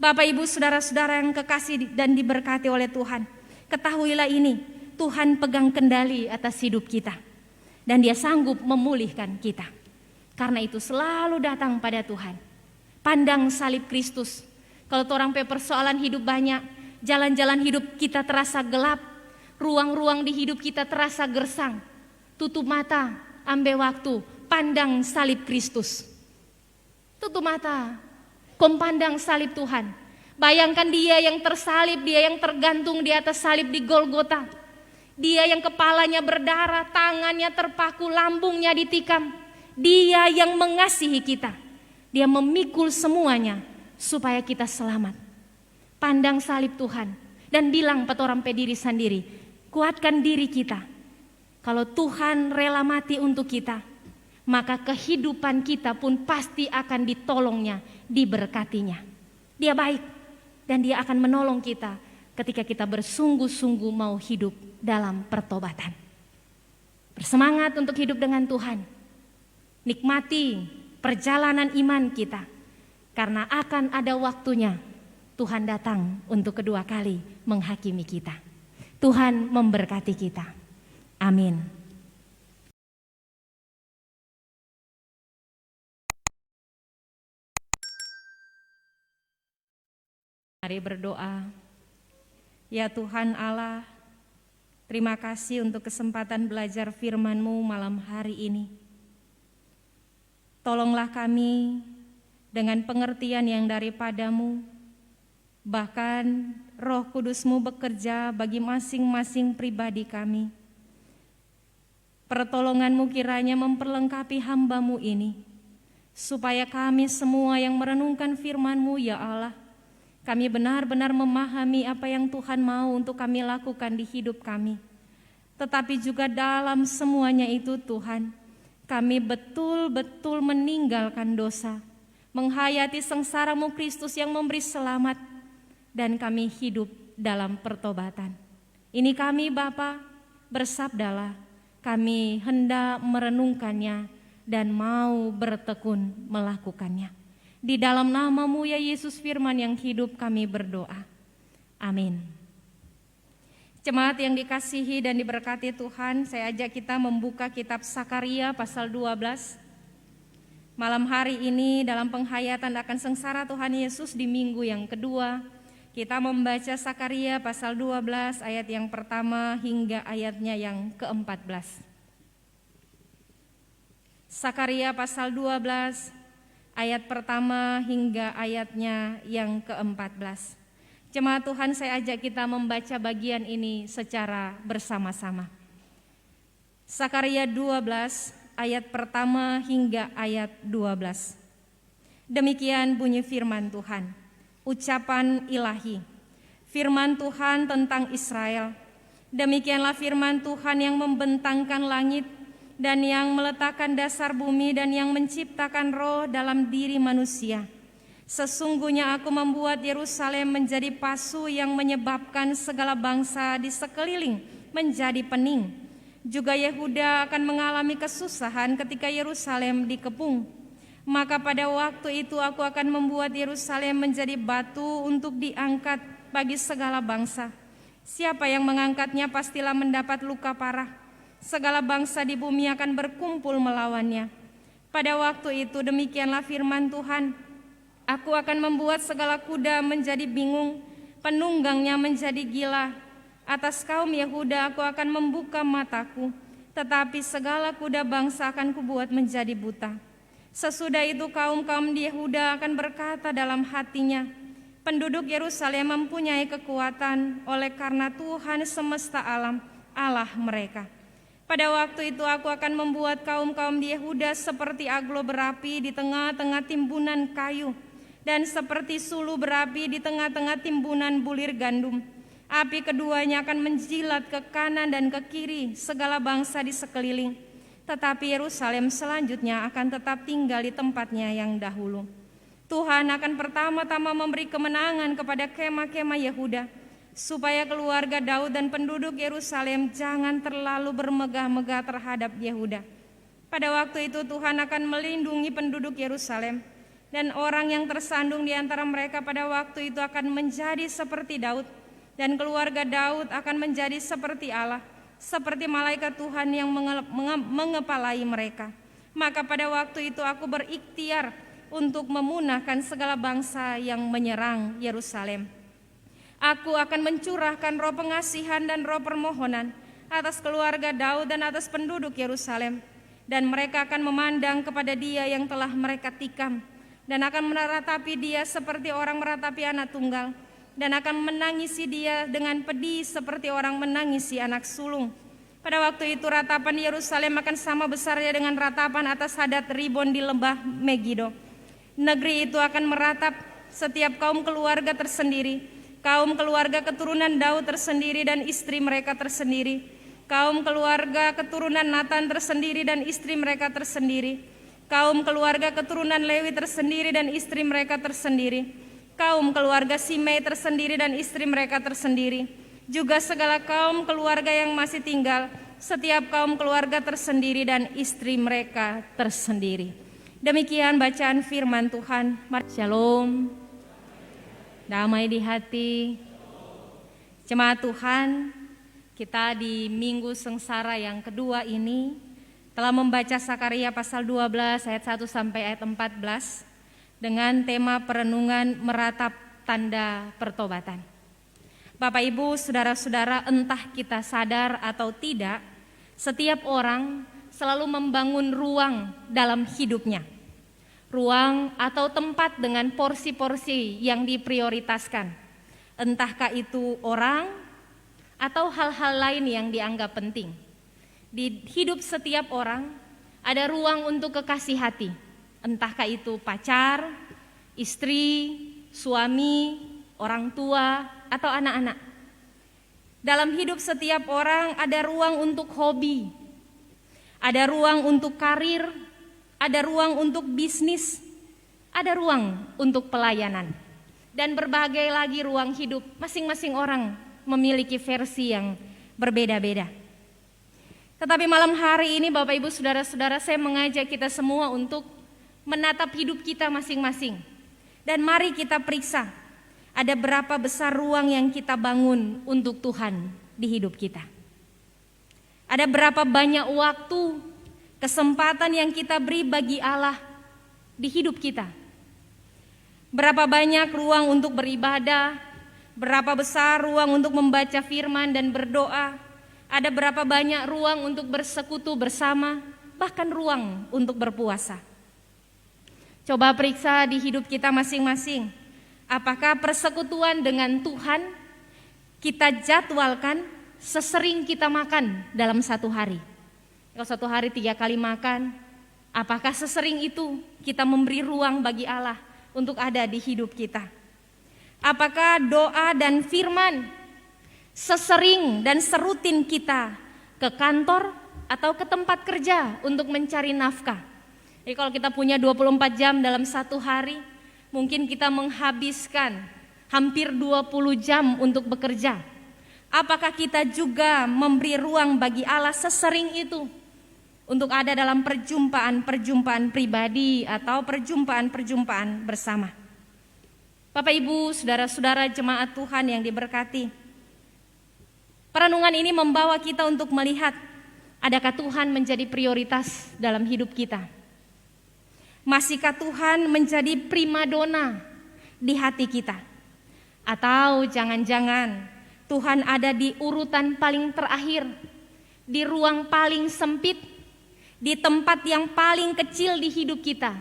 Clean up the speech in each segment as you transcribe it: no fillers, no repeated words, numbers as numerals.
Bapak, Ibu, saudara-saudara yang kekasih dan diberkati oleh Tuhan, ketahuilah ini, Tuhan pegang kendali atas hidup kita. Dan Dia sanggup memulihkan kita. Karena itu selalu datang pada Tuhan. Pandang salib Kristus. Kalau orang persoalan hidup banyak, jalan-jalan hidup kita terasa gelap, ruang-ruang di hidup kita terasa gersang. Tutup mata, ambil waktu, pandang salib Kristus. Tutup mata, pandang salib Tuhan. Bayangkan Dia yang tersalib, Dia yang tergantung di atas salib di Golgota. Dia yang kepalanya berdarah, tangannya terpaku, lambungnya ditikam. Dia yang mengasihi kita. Dia memikul semuanya supaya kita selamat. Pandang salib Tuhan dan bilang pada orang diri sendiri, kuatkan diri kita. Kalau Tuhan rela mati untuk kita, maka kehidupan kita pun pasti akan ditolongnya, diberkatinya. Dia baik dan Dia akan menolong kita ketika kita bersungguh-sungguh mau hidup dalam pertobatan. Bersemangat untuk hidup dengan Tuhan. Nikmati perjalanan iman kita, karena akan ada waktunya Tuhan datang untuk kedua kali menghakimi kita. Tuhan memberkati kita. Amin. Mari berdoa. Ya Tuhan Allah, terima kasih untuk kesempatan belajar firman-Mu malam hari ini. Tolonglah kami dengan pengertian yang daripada-Mu, bahkan Roh Kudus-Mu bekerja bagi masing-masing pribadi kami. Pertolongan-Mu kiranya memperlengkapi hamba-Mu ini, supaya kami semua yang merenungkan firman-Mu, ya Allah, kami benar-benar memahami apa yang Tuhan mau untuk kami lakukan di hidup kami. Tetapi juga dalam semuanya itu Tuhan, kami betul-betul meninggalkan dosa, menghayati sengsara-Mu Kristus yang memberi selamat, dan kami hidup dalam pertobatan. Ini kami Bapa, bersabdalah, kami hendak merenungkannya dan mau bertekun melakukannya. Di dalam nama-Mu ya Yesus firman yang hidup kami berdoa. Amin. Jemaat yang dikasihi dan diberkati Tuhan, saya ajak kita membuka kitab Sakaria pasal 12. Malam hari ini dalam penghayatan akan sengsara Tuhan Yesus di minggu yang kedua, kita membaca Sakaria pasal 12 ayat yang pertama hingga ayatnya yang ke-14. Sakaria pasal 12 ayat pertama hingga ayatnya yang ke-14. Jemaat Tuhan, saya ajak kita membaca bagian ini secara bersama-sama. Sakaria 12 ayat pertama hingga ayat 12. Demikian bunyi firman Tuhan, ucapan ilahi. Firman Tuhan tentang Israel. Demikianlah firman Tuhan yang membentangkan langit dan yang meletakkan dasar bumi dan yang menciptakan roh dalam diri manusia. Sesungguhnya aku membuat Yerusalem menjadi pasu yang menyebabkan segala bangsa di sekeliling menjadi pening. Juga Yehuda akan mengalami kesusahan ketika Yerusalem dikepung. Maka pada waktu itu aku akan membuat Yerusalem menjadi batu untuk diangkat bagi segala bangsa. Siapa yang mengangkatnya pastilah mendapat luka parah. Segala bangsa di bumi akan berkumpul melawannya. Pada waktu itu demikianlah firman Tuhan, aku akan membuat segala kuda menjadi bingung, penunggangnya menjadi gila. Atas kaum Yehuda aku akan membuka mataku, tetapi segala kuda bangsa akan kubuat menjadi buta. Sesudah itu kaum-kaum di Yehuda akan berkata dalam hatinya, penduduk Yerusalem mempunyai kekuatan oleh karena Tuhan semesta alam, Allah mereka. Pada waktu itu aku akan membuat kaum-kaum di Yehuda seperti aglo berapi di tengah-tengah timbunan kayu, dan seperti sulu berapi di tengah-tengah timbunan bulir gandum. Api keduanya akan menjilat ke kanan dan ke kiri segala bangsa di sekeliling. Tetapi Yerusalem selanjutnya akan tetap tinggal di tempatnya yang dahulu. Tuhan akan pertama-tama memberi kemenangan kepada kemah-kemah Yehuda, supaya keluarga Daud dan penduduk Yerusalem jangan terlalu bermegah-megah terhadap Yehuda. Pada waktu itu Tuhan akan melindungi penduduk Yerusalem, Dan orang yang tersandung di antara mereka pada waktu itu akan menjadi seperti Daud, dan keluarga Daud akan menjadi seperti Allah, seperti malaikat Tuhan yang mengepalai mereka. Maka pada waktu itu aku berikhtiar untuk memunahkan segala bangsa yang menyerang Yerusalem. Aku akan mencurahkan roh pengasihan dan roh permohonan atas keluarga Daud dan atas penduduk Yerusalem, dan mereka akan memandang kepada Dia yang telah mereka tikam, dan akan meratapi Dia seperti orang meratapi anak tunggal, dan akan menangisi Dia dengan pedih seperti orang menangisi anak sulung. Pada waktu itu ratapan Yerusalem akan sama besarnya dengan ratapan atas Hadad Ribon di lembah Megido. Negeri itu akan meratap setiap kaum keluarga tersendiri, kaum keluarga keturunan Daud tersendiri dan istri mereka tersendiri, kaum keluarga keturunan Natan tersendiri dan istri mereka tersendiri, kaum keluarga keturunan Lewi tersendiri dan istri mereka tersendiri, kaum keluarga Simei tersendiri dan istri mereka tersendiri, juga segala kaum keluarga yang masih tinggal, setiap kaum keluarga tersendiri dan istri mereka tersendiri. Demikian bacaan firman Tuhan. Shalom. Damai di hati. Jemaat Tuhan, kita di Minggu Sengsara yang kedua ini telah membaca Sakaria pasal 12 ayat 1 sampai ayat 14 dengan tema perenungan meratap tanda pertobatan. Bapak Ibu, saudara-saudara, entah kita sadar atau tidak, setiap orang selalu membangun ruang dalam hidupnya. Ruang atau tempat dengan porsi-porsi yang diprioritaskan. Entahkah itu orang atau hal-hal lain yang dianggap penting. Di hidup setiap orang ada ruang untuk kekasih hati. Entahkah itu pacar, istri, suami, orang tua, atau anak-anak. Dalam hidup setiap orang ada ruang untuk hobi, ada ruang untuk karir, ada ruang untuk bisnis, ada ruang untuk pelayanan, dan berbagai lagi ruang hidup. Masing-masing orang memiliki versi yang berbeda-beda. Tetapi malam hari ini Bapak Ibu Saudara-saudara, saya mengajak kita semua untuk menatap hidup kita masing-masing. Dan mari kita periksa, ada berapa besar ruang yang kita bangun untuk Tuhan di hidup kita. Ada berapa banyak waktu, kesempatan yang kita beri bagi Allah di hidup kita. Berapa banyak ruang untuk beribadah, berapa besar ruang untuk membaca firman dan berdoa. Ada berapa banyak ruang untuk bersekutu bersama, bahkan ruang untuk berpuasa. Coba periksa di hidup kita masing-masing. Apakah persekutuan dengan Tuhan kita jadwalkan sesering kita makan dalam satu hari? Kalau satu hari 3 kali makan, apakah sesering itu kita memberi ruang bagi Allah untuk ada di hidup kita? Apakah doa dan firman sesering dan serutin kita ke kantor atau ke tempat kerja untuk mencari nafkah? Jadi kalau kita punya 24 jam dalam satu hari, mungkin kita menghabiskan hampir 20 jam untuk bekerja. Apakah kita juga memberi ruang bagi Allah sesering itu untuk ada dalam perjumpaan-perjumpaan pribadi atau perjumpaan-perjumpaan bersama? Bapak Ibu, saudara-saudara jemaat Tuhan yang diberkati, perenungan ini membawa kita untuk melihat, adakah Tuhan menjadi prioritas dalam hidup kita? Masihkah Tuhan menjadi primadona di hati kita? Atau jangan-jangan Tuhan ada di urutan paling terakhir, di ruang paling sempit, di tempat yang paling kecil di hidup kita,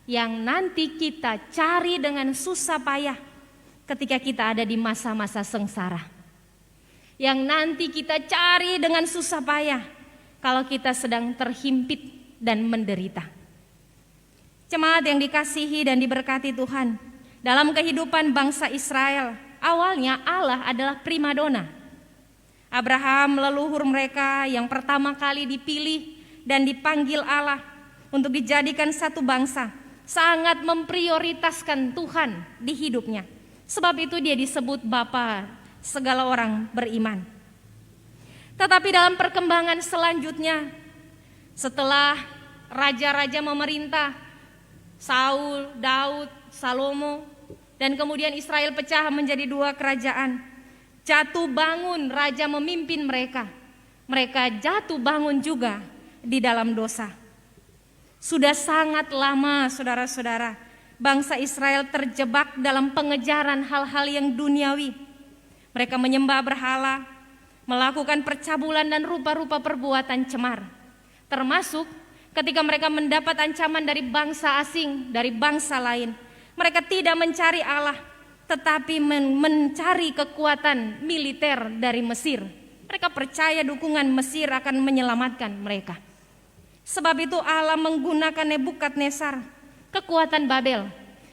yang nanti kita cari dengan susah payah ketika kita ada di masa-masa sengsara. Yang nanti kita cari dengan susah payah kalau kita sedang terhimpit dan menderita. Jemaat yang dikasihi dan diberkati Tuhan, dalam kehidupan bangsa Israel, awalnya Allah adalah primadona. Abraham leluhur mereka yang pertama kali dipilih dan dipanggil Allah untuk dijadikan satu bangsa, sangat memprioritaskan Tuhan di hidupnya. Sebab itu dia disebut Bapa segala orang beriman. Tetapi dalam perkembangan selanjutnya, setelah raja-raja memerintah, Saul, Daud, Salomo, dan kemudian Israel pecah menjadi 2 kerajaan. Jatuh bangun raja memimpin mereka. Mereka jatuh bangun juga di dalam dosa. Sudah sangat lama saudara-saudara, bangsa Israel terjebak dalam pengejaran hal-hal yang duniawi. Mereka menyembah berhala, melakukan percabulan dan rupa-rupa perbuatan cemar. Termasuk ketika mereka mendapat ancaman dari bangsa asing, dari bangsa lain. Mereka tidak mencari Allah, tetapi mencari kekuatan militer dari Mesir. Mereka percaya dukungan Mesir akan menyelamatkan mereka. Sebab itu Allah menggunakan Nebukadnezar, kekuatan Babel,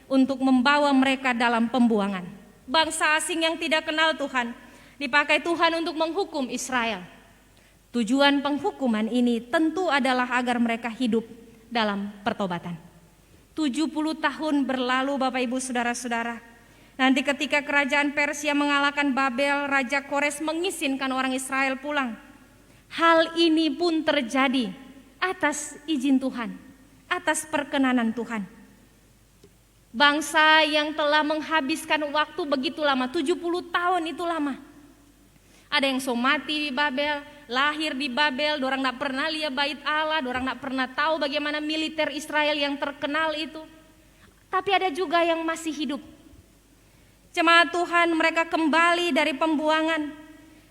untuk membawa mereka dalam pembuangan. Bangsa asing yang tidak kenal Tuhan dipakai Tuhan untuk menghukum Israel. Tujuan penghukuman ini tentu adalah agar mereka hidup dalam pertobatan. 70 tahun berlalu Bapak Ibu Saudara-saudara. Nanti ketika kerajaan Persia mengalahkan Babel, Raja Kores mengizinkan orang Israel pulang. Hal ini pun terjadi atas izin Tuhan, atas perkenanan Tuhan. Bangsa yang telah menghabiskan waktu begitu lama, 70 tahun itu lama. Ada yang somati di Babel, lahir di Babel, dorang gak pernah lihat bait Allah, dorang gak pernah tahu bagaimana militer Israel yang terkenal itu. Tapi ada juga yang masih hidup. Jemaat Tuhan, mereka kembali dari pembuangan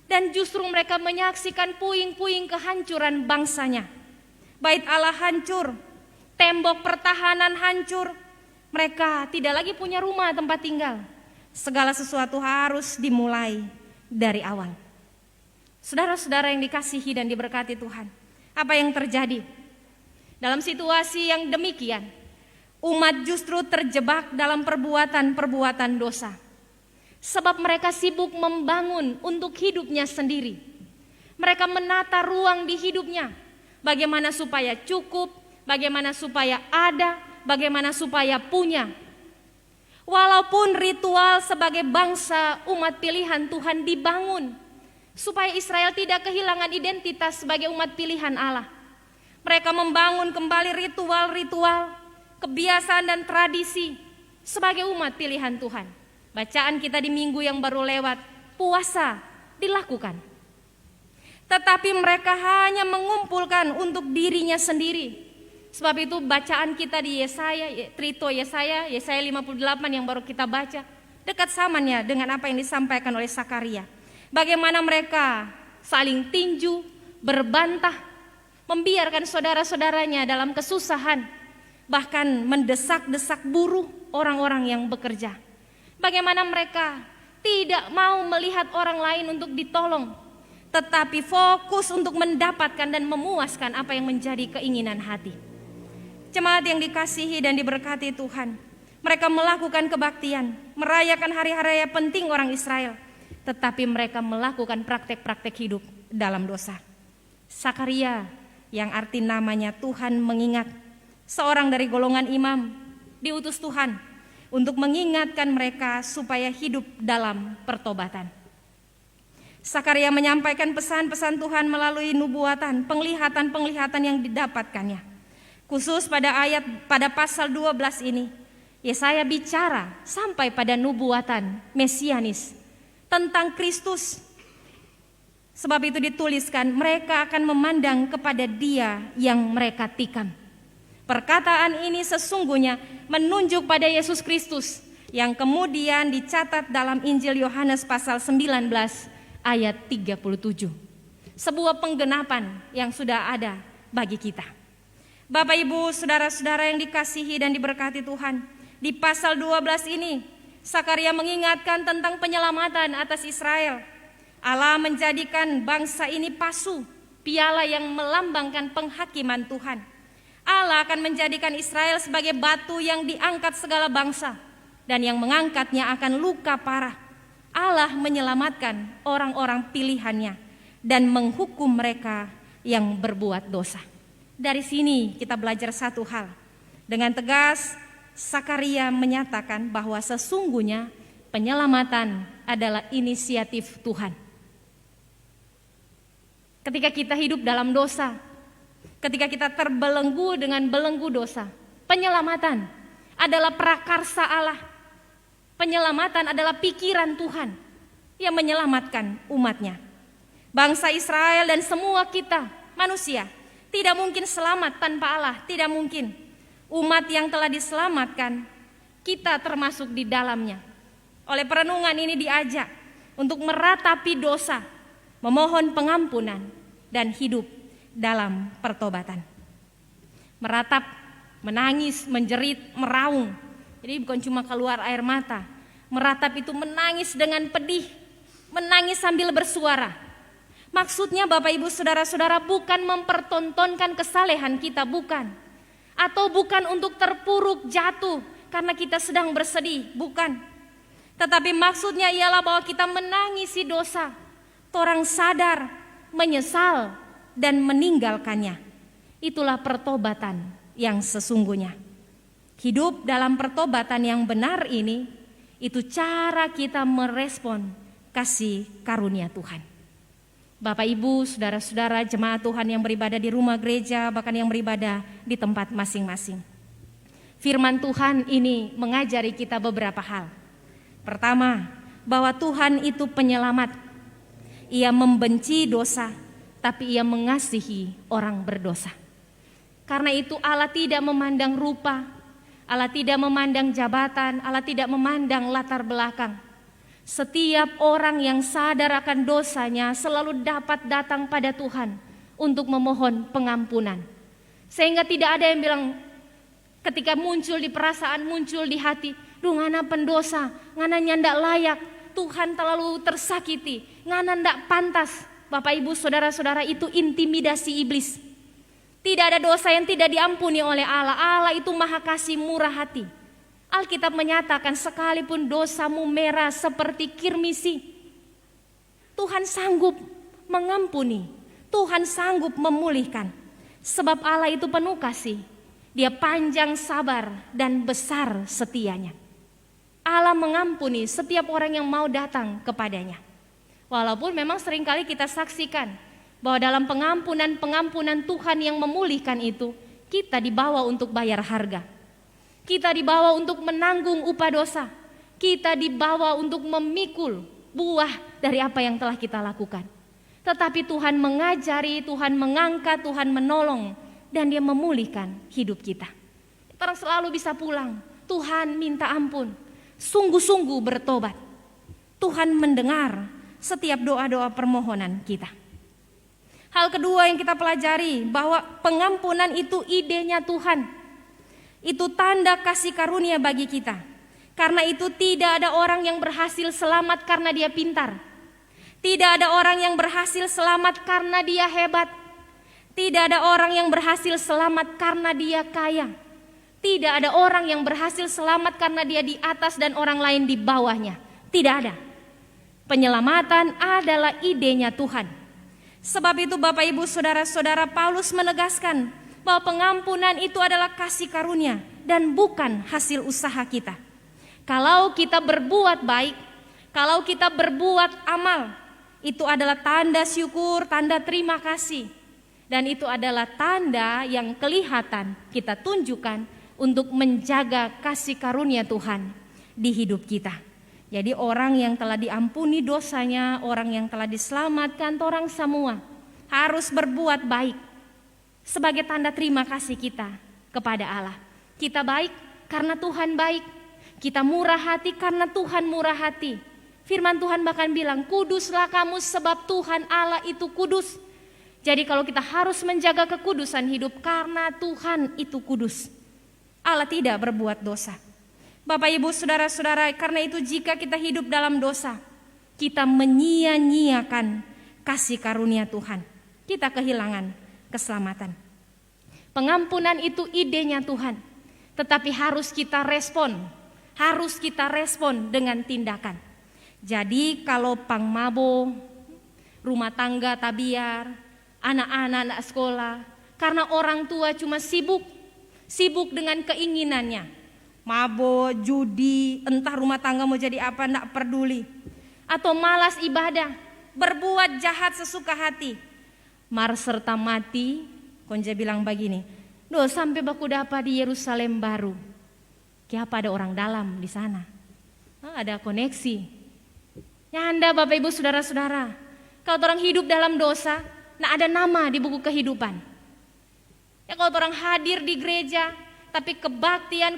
dan justru mereka menyaksikan puing-puing kehancuran bangsanya. Bait Allah hancur, tembok pertahanan hancur. Mereka tidak lagi punya rumah tempat tinggal. Segala sesuatu harus dimulai dari awal. Saudara-saudara yang dikasihi dan diberkati Tuhan, apa yang terjadi? Dalam situasi yang demikian, umat justru terjebak dalam perbuatan-perbuatan dosa. Sebab mereka sibuk membangun untuk hidupnya sendiri. Mereka menata ruang di hidupnya. Bagaimana supaya cukup, bagaimana supaya ada, bagaimana supaya punya. Walaupun ritual sebagai bangsa umat pilihan Tuhan dibangun, supaya Israel tidak kehilangan identitas sebagai umat pilihan Allah. Mereka membangun kembali ritual-ritual, kebiasaan dan tradisi sebagai umat pilihan Tuhan. Bacaan kita di minggu yang baru lewat, puasa dilakukan. Tetapi mereka hanya mengumpulkan untuk dirinya sendiri. Sebab itu bacaan kita di Yesaya 58 yang baru kita baca, dekat samanya dengan apa yang disampaikan oleh Sakaria. Bagaimana mereka saling tinju, berbantah, membiarkan saudara-saudaranya dalam kesusahan, bahkan mendesak-desak buruh orang-orang yang bekerja. Bagaimana mereka tidak mau melihat orang lain untuk ditolong, tetapi fokus untuk mendapatkan dan memuaskan apa yang menjadi keinginan hati. Jemaat yang dikasihi dan diberkati Tuhan, mereka melakukan kebaktian, merayakan hari-hari penting orang Israel, tetapi mereka melakukan praktek-praktek hidup dalam dosa. Sakaria, yang arti namanya Tuhan mengingat, seorang dari golongan imam, diutus Tuhan untuk mengingatkan mereka supaya hidup dalam pertobatan. Sakaria menyampaikan pesan-pesan Tuhan melalui nubuatan, penglihatan-penglihatan yang didapatkannya. Khusus pada pasal 12 ini, Yesaya bicara sampai pada nubuatan mesianis tentang Kristus. Sebab itu dituliskan, mereka akan memandang kepada Dia yang mereka tikam. Perkataan ini sesungguhnya menunjuk pada Yesus Kristus yang kemudian dicatat dalam Injil Yohanes pasal 19 ayat 37. Sebuah penggenapan yang sudah ada bagi kita. Bapak Ibu, saudara-saudara yang dikasihi dan diberkati Tuhan, di pasal 12 ini Sakaria mengingatkan tentang penyelamatan atas Israel. Allah menjadikan bangsa ini pasu, piala yang melambangkan penghakiman Tuhan. Allah akan menjadikan Israel sebagai batu yang diangkat segala bangsa, dan yang mengangkatnya akan luka parah. Allah menyelamatkan orang-orang pilihannya dan menghukum mereka yang berbuat dosa. Dari sini kita belajar satu hal. Dengan tegas Sakaria menyatakan bahwa sesungguhnya penyelamatan adalah inisiatif Tuhan. Ketika kita hidup dalam dosa, ketika kita terbelenggu dengan belenggu dosa, penyelamatan adalah prakarsa Allah. Penyelamatan adalah pikiran Tuhan yang menyelamatkan umatnya. Bangsa Israel dan semua kita manusia tidak mungkin selamat tanpa Allah, tidak mungkin. Umat yang telah diselamatkan, kita termasuk di dalamnya. Oleh perenungan ini diajak untuk meratapi dosa, memohon pengampunan, dan hidup dalam pertobatan. Meratap, menangis, menjerit, meraung. Jadi bukan cuma keluar air mata. Meratap itu menangis dengan pedih, menangis sambil bersuara. Maksudnya Bapak Ibu Saudara-saudara bukan mempertontonkan kesalehan kita, bukan. Atau bukan untuk terpuruk jatuh karena kita sedang bersedih, bukan. Tetapi maksudnya ialah bahwa kita menangisi dosa, orang sadar, menyesal, dan meninggalkannya. Itulah pertobatan yang sesungguhnya. Hidup dalam pertobatan yang benar ini, itu cara kita merespon kasih karunia Tuhan. Bapak Ibu, saudara-saudara, jemaat Tuhan yang beribadah di rumah gereja, bahkan yang beribadah di tempat masing-masing. Firman Tuhan ini mengajari kita beberapa hal. Pertama, bahwa Tuhan itu penyelamat. Ia membenci dosa, tapi Ia mengasihi orang berdosa. Karena itu Allah tidak memandang rupa, Allah tidak memandang jabatan, Allah tidak memandang latar belakang. Setiap orang yang sadar akan dosanya selalu dapat datang pada Tuhan untuk memohon pengampunan. Sehingga tidak ada yang bilang ketika muncul di perasaan, muncul di hati, duh ngana pendosa, ngana nyandak layak, Tuhan terlalu tersakiti, ngana ndak pantas. Bapak Ibu Saudara-saudara, itu intimidasi iblis. Tidak ada dosa yang tidak diampuni oleh Allah. Allah itu Maha Kasih, murah hati. Alkitab menyatakan sekalipun dosamu merah seperti kirmisi, Tuhan sanggup mengampuni, Tuhan sanggup memulihkan. Sebab Allah itu penuh kasih, Dia panjang sabar dan besar setianya. Allah mengampuni setiap orang yang mau datang kepadanya. Walaupun memang seringkali kita saksikan bahwa dalam pengampunan Tuhan yang memulihkan itu, kita dibawa untuk bayar harga. Kita dibawa untuk menanggung upah dosa. Kita dibawa untuk memikul buah dari apa yang telah kita lakukan. Tetapi Tuhan mengajari, Tuhan mengangkat, Tuhan menolong, dan Dia memulihkan hidup kita. Orang selalu bisa pulang, Tuhan minta ampun, sungguh-sungguh bertobat. Tuhan mendengar setiap doa-doa permohonan kita. Hal kedua yang kita pelajari, bahwa pengampunan itu idenya Tuhan. Itu tanda kasih karunia bagi kita. Karena itu tidak ada orang yang berhasil selamat karena dia pintar. Tidak ada orang yang berhasil selamat karena dia hebat. Tidak ada orang yang berhasil selamat karena dia kaya. Tidak ada orang yang berhasil selamat karena dia di atas dan orang lain di bawahnya. Tidak ada. Penyelamatan adalah idenya Tuhan. Sebab itu Bapak Ibu Saudara-saudara, Paulus menegaskan bahwa pengampunan itu adalah kasih karunia dan bukan hasil usaha kita. Kalau kita berbuat baik, kalau kita berbuat amal, itu adalah tanda syukur, tanda terima kasih. Dan itu adalah tanda yang kelihatan kita tunjukkan untuk menjaga kasih karunia Tuhan di hidup kita. Jadi orang yang telah diampuni dosanya, orang yang telah diselamatkan, orang semua harus berbuat baik. Sebagai tanda terima kasih kita kepada Allah. Kita baik karena Tuhan baik. Kita murah hati karena Tuhan murah hati. Firman Tuhan bahkan bilang, kuduslah kamu sebab Tuhan Allah itu kudus. Jadi kalau kita harus menjaga kekudusan hidup karena Tuhan itu kudus. Allah tidak berbuat dosa. Bapak Ibu Saudara-saudara, karena itu jika kita hidup dalam dosa, kita menyia-nyiakan kasih karunia Tuhan. Kita kehilangan keselamatan. Pengampunan itu idenya Tuhan, tetapi harus kita respon dengan tindakan. Jadi kalau pangmabo, rumah tangga tabiar, anak-anak sekolah, karena orang tua cuma sibuk dengan keinginannya, mabo, judi, entah rumah tangga mau jadi apa, enggak peduli, atau malas ibadah, berbuat jahat sesuka hati, mar serta mati. Konja bilang begini, sampai baku dapat di Yerusalem baru. Siapa ada orang dalam di sana? Ada koneksi. Ya Anda Bapak Ibu Saudara-saudara, kalau orang hidup dalam dosa, nah ada nama di buku kehidupan. Ya kalau orang hadir di gereja, tapi kebaktian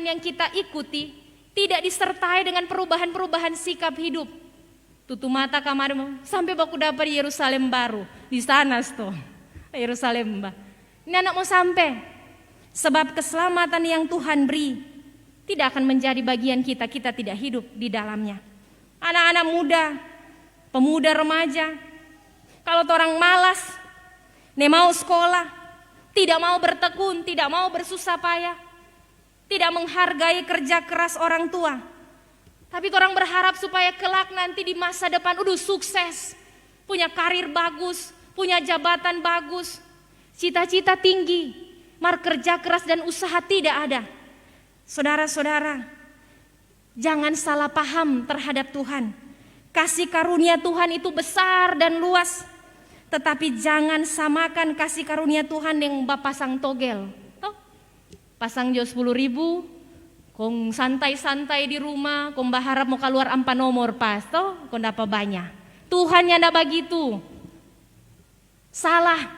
yang kita ikuti tidak disertai dengan perubahan-perubahan sikap hidup. Tutup mata kamarmu sampai baku dapat Yerusalem baru di sana tuh. Yerusalem mbak. Ini anak mau sampai. Sebab keselamatan yang Tuhan beri tidak akan menjadi bagian kita tidak hidup di dalamnya. Anak-anak muda, pemuda remaja, kalau orang malas, mau sekolah, tidak mau bertekun, tidak mau bersusah payah, tidak menghargai kerja keras orang tua. Tapi orang berharap supaya kelak nanti di masa depan sukses, punya karir bagus, punya jabatan bagus, cita-cita tinggi, mar kerja keras dan usaha tidak ada. Saudara-saudara, jangan salah paham terhadap Tuhan. Kasih karunia Tuhan itu besar dan luas. Tetapi jangan samakan kasih karunia Tuhan yang pasang togel. Pasang jo 10.000, kong santai-santai di rumah, kong berharap mau keluar 4 nomor pas, kong dapat banyak. Tuhan yang tidak begitu. Salah.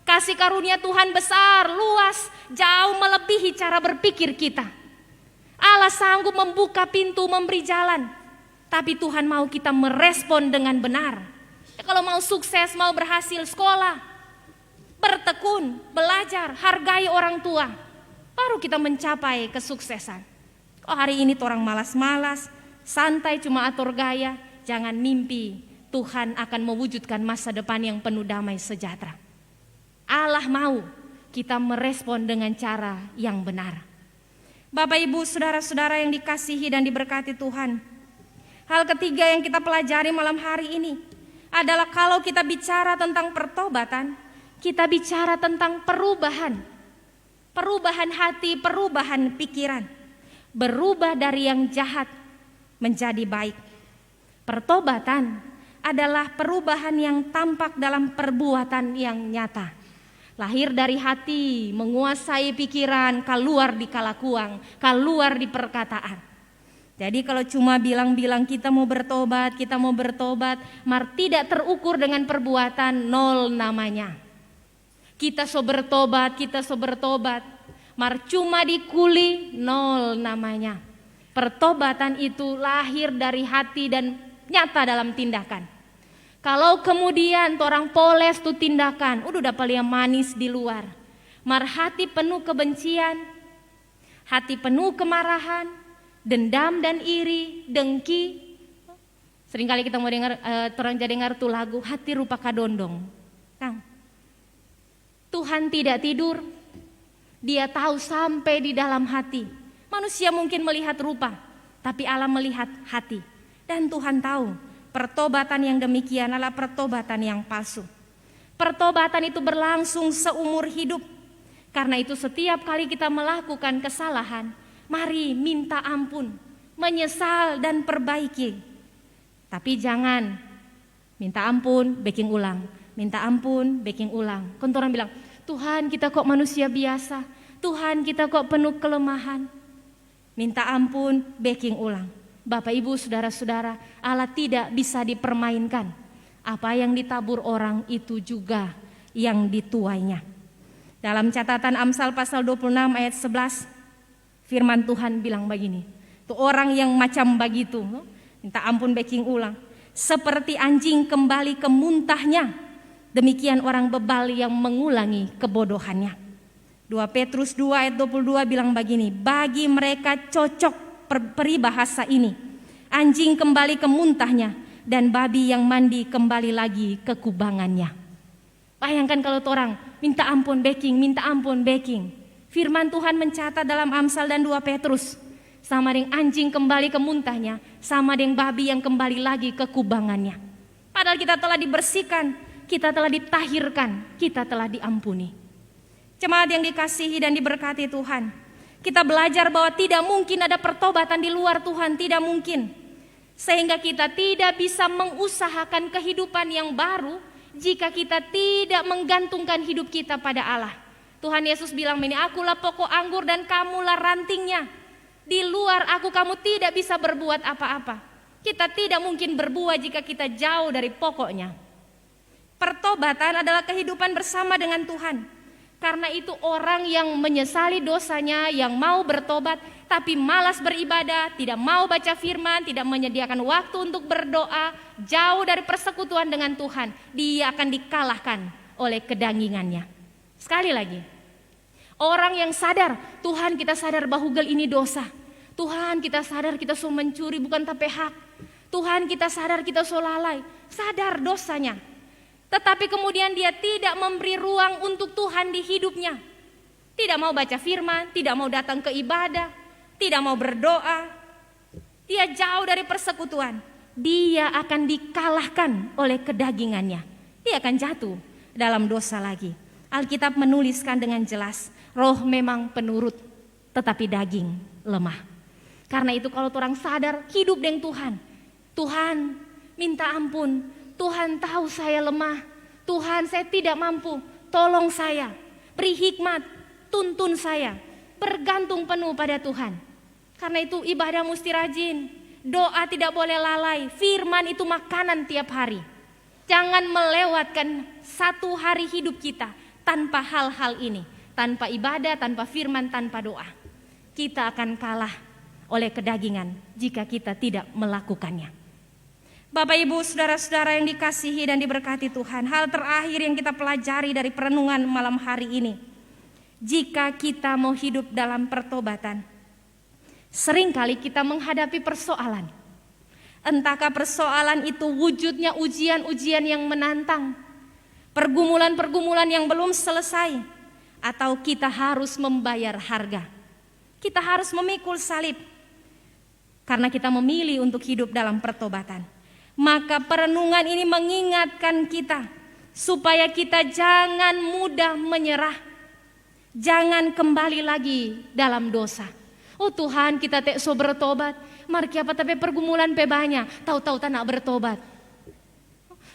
Kasih karunia Tuhan besar, luas, jauh melebihi cara berpikir kita. Allah sanggup membuka pintu, memberi jalan. Tapi Tuhan mau kita merespon dengan benar. Kalau mau sukses, mau berhasil, sekolah, bertekun, belajar, hargai orang tua, baru kita mencapai kesuksesan. Kok hari ini orang malas-malas, santai cuma atur gaya, jangan mimpi Tuhan akan mewujudkan masa depan yang penuh damai sejahtera. Allah mau kita merespon dengan cara yang benar. Bapak Ibu Saudara-saudara yang dikasihi dan diberkati Tuhan, hal ketiga yang kita pelajari malam hari ini adalah kalau kita bicara tentang pertobatan, kita bicara tentang perubahan. Perubahan hati, perubahan pikiran. Berubah dari yang jahat menjadi baik. Pertobatan adalah perubahan yang tampak dalam perbuatan yang nyata. Lahir dari hati, menguasai pikiran, keluar di kalakuang, keluar di perkataan. Jadi kalau cuma bilang-bilang kita mau bertobat, mar tidak terukur dengan perbuatan, nol namanya. Kita so bertobat, mar cuma dikuli, nol namanya. Pertobatan itu lahir dari hati dan nyata dalam tindakan. Kalau kemudian orang poles tuh tindakan, udah paling manis di luar. Mar hati penuh kebencian, hati penuh kemarahan, dendam dan iri, dengki. Seringkali kita mau dengar, orang jadi dengar tuh lagu hati rupa kadondong. Kang, Tuhan tidak tidur, Dia tahu sampai di dalam hati. Manusia mungkin melihat rupa, tapi Allah melihat hati. Dan Tuhan tahu pertobatan yang demikian adalah pertobatan yang palsu. Pertobatan itu berlangsung seumur hidup. Karena itu setiap kali kita melakukan kesalahan, mari minta ampun, menyesal dan perbaiki. Tapi jangan minta ampun, backing ulang. Minta ampun, backing ulang. Kan orang bilang, Tuhan kita kok manusia biasa, Tuhan kita kok penuh kelemahan. Minta ampun, backing ulang. Bapak Ibu Saudara-saudara, Allah tidak bisa dipermainkan. Apa yang ditabur orang itu juga yang dituainya. Dalam catatan Amsal pasal 26 ayat 11, firman Tuhan bilang begini. Tuh orang yang macam begitu, minta ampun backing ulang. Seperti anjing kembali ke muntahnya, demikian orang bebal yang mengulangi kebodohannya. 2 Petrus 2 ayat 22 bilang begini, bagi mereka cocok peribahasa ini, anjing kembali ke muntahnya dan babi yang mandi kembali lagi ke kubangannya. Bayangkan kalau orang minta ampun backing. Firman Tuhan mencatat dalam Amsal dan 2 Petrus, sama dengan anjing kembali ke muntahnya, sama dengan babi yang kembali lagi ke kubangannya. Padahal kita telah dibersihkan, kita telah ditahirkan, kita telah diampuni. Jemaat yang dikasihi dan diberkati Tuhan, kita belajar bahwa tidak mungkin ada pertobatan di luar Tuhan, tidak mungkin. Sehingga kita tidak bisa mengusahakan kehidupan yang baru jika kita tidak menggantungkan hidup kita pada Allah. Tuhan Yesus bilang ini, akulah pokok anggur dan kamulah rantingnya. Di luar aku kamu tidak bisa berbuat apa-apa. Kita tidak mungkin berbuat jika kita jauh dari pokoknya. Pertobatan adalah kehidupan bersama dengan Tuhan. Karena itu orang yang menyesali dosanya, yang mau bertobat tapi malas beribadah, tidak mau baca firman, tidak menyediakan waktu untuk berdoa, jauh dari persekutuan dengan Tuhan, dia akan dikalahkan oleh kedangingannya. Sekali lagi, orang yang sadar, Tuhan kita sadar bahwa ini dosa. Tuhan kita sadar kita so mencuri bukan tapi hak. Tuhan kita sadar kita so lalai, sadar dosanya. Tetapi kemudian dia tidak memberi ruang untuk Tuhan di hidupnya. Tidak mau baca firman, tidak mau datang ke ibadah, tidak mau berdoa. Dia jauh dari persekutuan. Dia akan dikalahkan oleh kedagingannya. Dia akan jatuh dalam dosa lagi. Alkitab menuliskan dengan jelas, roh memang penurut, tetapi daging lemah. Karena itu kalau orang sadar hidup dengan Tuhan, Tuhan minta ampun, Tuhan tahu saya lemah, Tuhan saya tidak mampu, tolong saya, beri hikmat, tuntun saya, bergantung penuh pada Tuhan. Karena itu ibadah mesti rajin, doa tidak boleh lalai, firman itu makanan tiap hari. Jangan melewatkan satu hari hidup kita tanpa hal-hal ini, tanpa ibadah, tanpa firman, tanpa doa. Kita akan kalah oleh kedagingan jika kita tidak melakukannya. Bapak Ibu saudara-saudara yang dikasihi dan diberkati Tuhan, hal terakhir yang kita pelajari dari perenungan malam hari ini, jika kita mau hidup dalam pertobatan, seringkali kita menghadapi persoalan. Entahkah persoalan itu wujudnya ujian-ujian yang menantang, pergumulan-pergumulan yang belum selesai, atau kita harus membayar harga. Kita harus memikul salib karena kita memilih untuk hidup dalam pertobatan. Maka perenungan ini mengingatkan kita supaya kita jangan mudah menyerah, jangan kembali lagi dalam dosa. Oh Tuhan, kita tak so bertobat, mari apa tapi pergumulan pe banyak, tahu-tahu tak nak bertobat.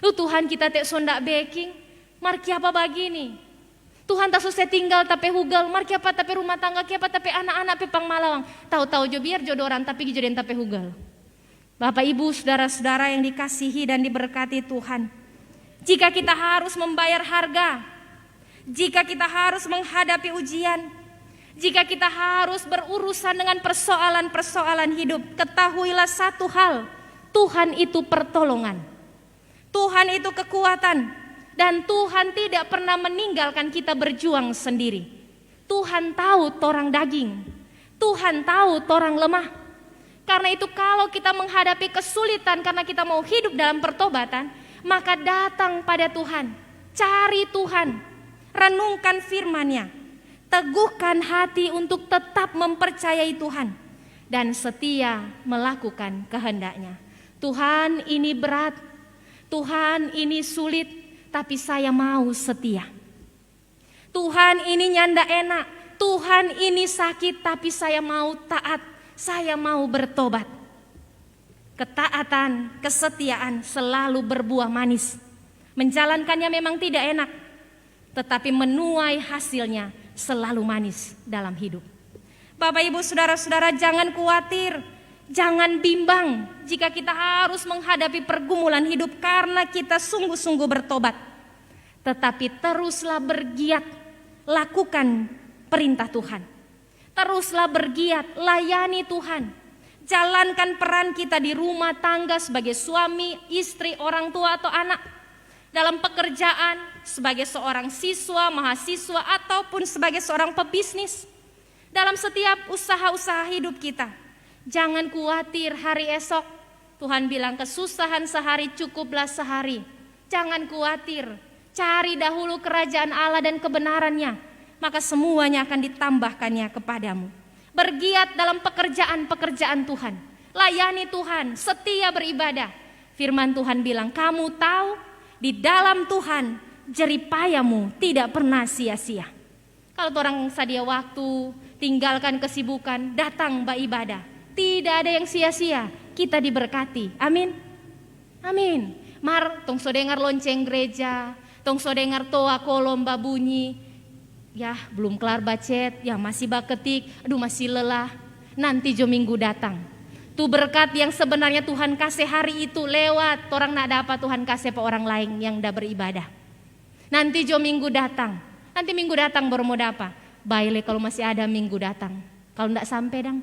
Oh Tuhan, kita tak so ndak baking, mari apa begini. Tuhan tak susah tinggal tapi hugal, mari apa tapi rumah tangga, apa tapi anak-anak pe pangmalawang, tahu-tahu jo biar jodoran tapi jodoran tapi hugal. Bapak Ibu saudara-saudara yang dikasihi dan diberkati Tuhan, jika kita harus membayar harga, jika kita harus menghadapi ujian, jika kita harus berurusan dengan persoalan-persoalan hidup, ketahuilah satu hal, Tuhan itu pertolongan, Tuhan itu kekuatan, dan Tuhan tidak pernah meninggalkan kita berjuang sendiri. Tuhan tahu torang daging, Tuhan tahu torang lemah. Karena itu kalau kita menghadapi kesulitan karena kita mau hidup dalam pertobatan, maka datang pada Tuhan, cari Tuhan, renungkan firman-Nya, teguhkan hati untuk tetap mempercayai Tuhan dan setia melakukan kehendak-Nya. Tuhan, ini berat, Tuhan ini sulit, tapi saya mau setia. Tuhan, ini nyanda enak, Tuhan ini sakit, tapi saya mau taat. Saya mau bertobat. Ketaatan, kesetiaan selalu berbuah manis. Menjalankannya memang tidak enak, tetapi menuai hasilnya selalu manis dalam hidup. Bapak Ibu saudara-saudara, jangan khawatir, jangan bimbang jika kita harus menghadapi pergumulan hidup karena kita sungguh-sungguh bertobat. Tetapi teruslah bergiat, lakukan perintah Tuhan. Teruslah bergiat, layani Tuhan. Jalankan peran kita di rumah tangga sebagai suami, istri, orang tua atau anak. Dalam pekerjaan, sebagai seorang siswa, mahasiswa, ataupun sebagai seorang pebisnis. Dalam setiap usaha-usaha hidup kita. Jangan khawatir hari esok. Tuhan bilang kesusahan sehari cukuplah sehari. Jangan khawatir, cari dahulu kerajaan Allah dan kebenarannya. Maka semuanya akan ditambahkannya kepadamu. Bergiat dalam pekerjaan-pekerjaan Tuhan. Layani Tuhan, setia beribadah. Firman Tuhan bilang, kamu tahu di dalam Tuhan jeripayamu tidak pernah sia-sia. Kalau orang sadia waktu, tinggalkan kesibukan, datang beribadah. Tidak ada yang sia-sia, kita diberkati. Amin. Amin. Mar, tong so dengar lonceng gereja, tong so dengar toa kolom babunyi. Ya belum kelar bacet, ya masih baketik, aduh masih lelah. nanti jo minggu datang. Tu berkat yang sebenarnya Tuhan kasih hari itu lewat, orang nak dapat Tuhan kasih pe orang lain yang dah beribadah. Nanti jo minggu datang, nanti minggu datang baru mau dapat. Baiklah kalau masih ada minggu datang, kalau tidak sampai dang.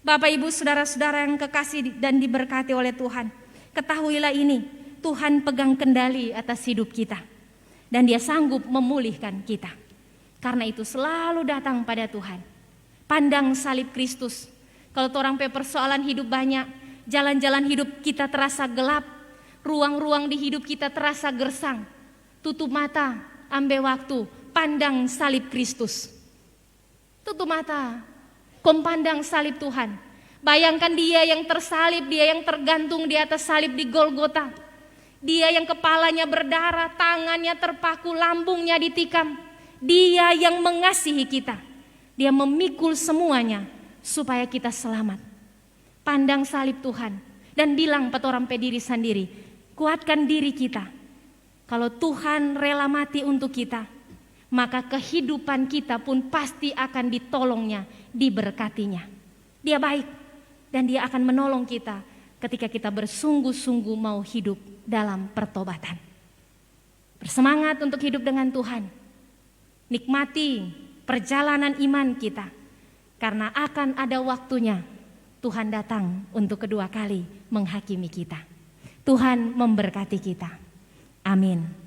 Bapak Ibu saudara-saudara yang kekasih dan diberkati oleh Tuhan, ketahuilah ini, Tuhan pegang kendali atas hidup kita. Dan Dia sanggup memulihkan kita. Karena itu selalu datang pada Tuhan. Pandang salib Kristus. Kalau orang persoalan hidup banyak, jalan-jalan hidup kita terasa gelap, ruang-ruang di hidup kita terasa gersang. Tutup mata, ambil waktu, pandang salib Kristus. Tutup mata, pandang salib Tuhan. Bayangkan Dia yang tersalib, Dia yang tergantung di atas salib di Golgota. Dia yang kepalanya berdarah, tangannya terpaku, lambungnya ditikam. Dia yang mengasihi kita. Dia memikul semuanya supaya kita selamat. Pandang salib Tuhan dan bilang petoram pe diri sendiri, kuatkan diri kita. Kalau Tuhan rela mati untuk kita, maka kehidupan kita pun pasti akan ditolongnya, diberkatinya. Dia baik dan Dia akan menolong kita ketika kita bersungguh-sungguh mau hidup dalam pertobatan. Bersemangat untuk hidup dengan Tuhan. Nikmati perjalanan iman kita. Karena akan ada waktunya Tuhan datang untuk kedua kali menghakimi kita. Tuhan memberkati kita. Amin.